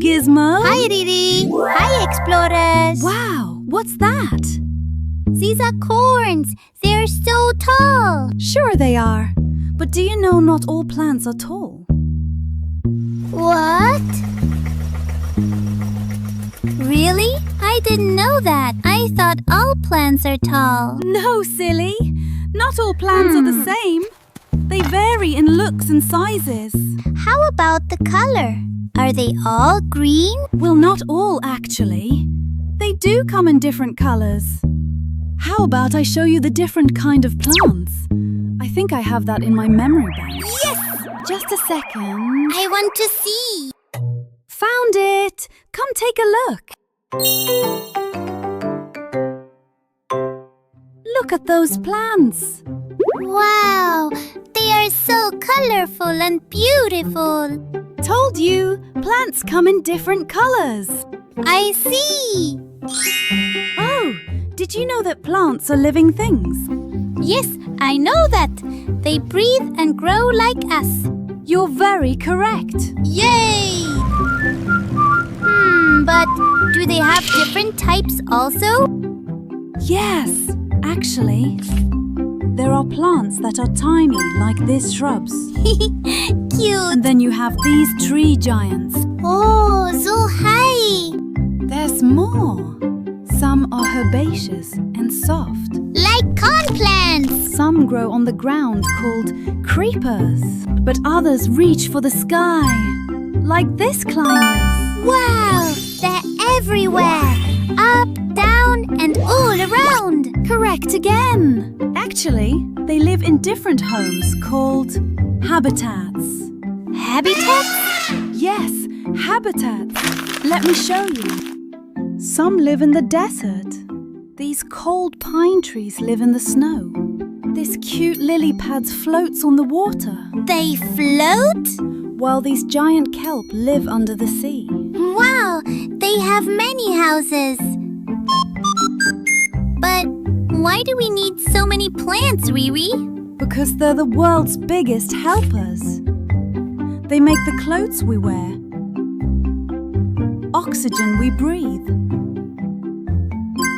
Gizmo. Hi, Riri. Hi, explorers. Wow, what's that? These are corns. They're so tall. Sure they are. But do you know not all plants are tall? What? Really? I didn't know that. I thought all plants are tall. No, silly. Not all plants are the same. They vary in looks and sizes. How about the color? Are they all green? Well, not all actually. They do come in different colors. How about I show you the different kind of plants? I think I have that in my memory bank. Yes! Just a second. I want to see. Found it! Come take a look. Look at those plants. Wow! They are so colorful and beautiful. Told you, plants come in different colors. I see. Oh, did you know that plants are living things? Yes, I know that. They breathe and grow like us. You're very correct. Yay! But do they have different types also? Yes, actually. There are plants that are tiny like these shrubs. Cute. And then you have these tree giants. Oh, so high. There's more. Some are herbaceous and soft. Like corn plants. Some grow on the ground called creepers. But others reach for the sky. Like this climbers. Wow, they're everywhere. Up, down, and all around. Correct again. Actually, they live in different homes called habitats. Habitats? Yes, habitats. Let me show you. Some live in the desert. These cold pine trees live in the snow. This cute lily pad floats on the water. They float? While these giant kelp live under the sea. Wow, they have many houses. But why do we need so many plants, Riri? Because they're the world's biggest helpers. They make the clothes we wear, oxygen we breathe,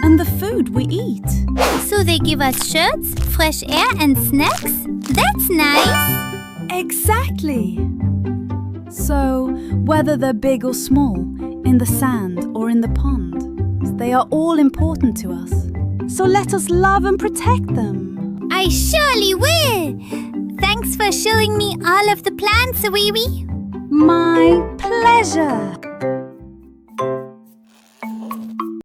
and the food we eat. So they give us shirts, fresh air, and snacks? That's nice. Exactly. So, whether they're big or small, in the sand or in the pond, they are all important to us. So let us love and protect them. I surely will. Thanks for showing me all of the plants, Riri. My pleasure.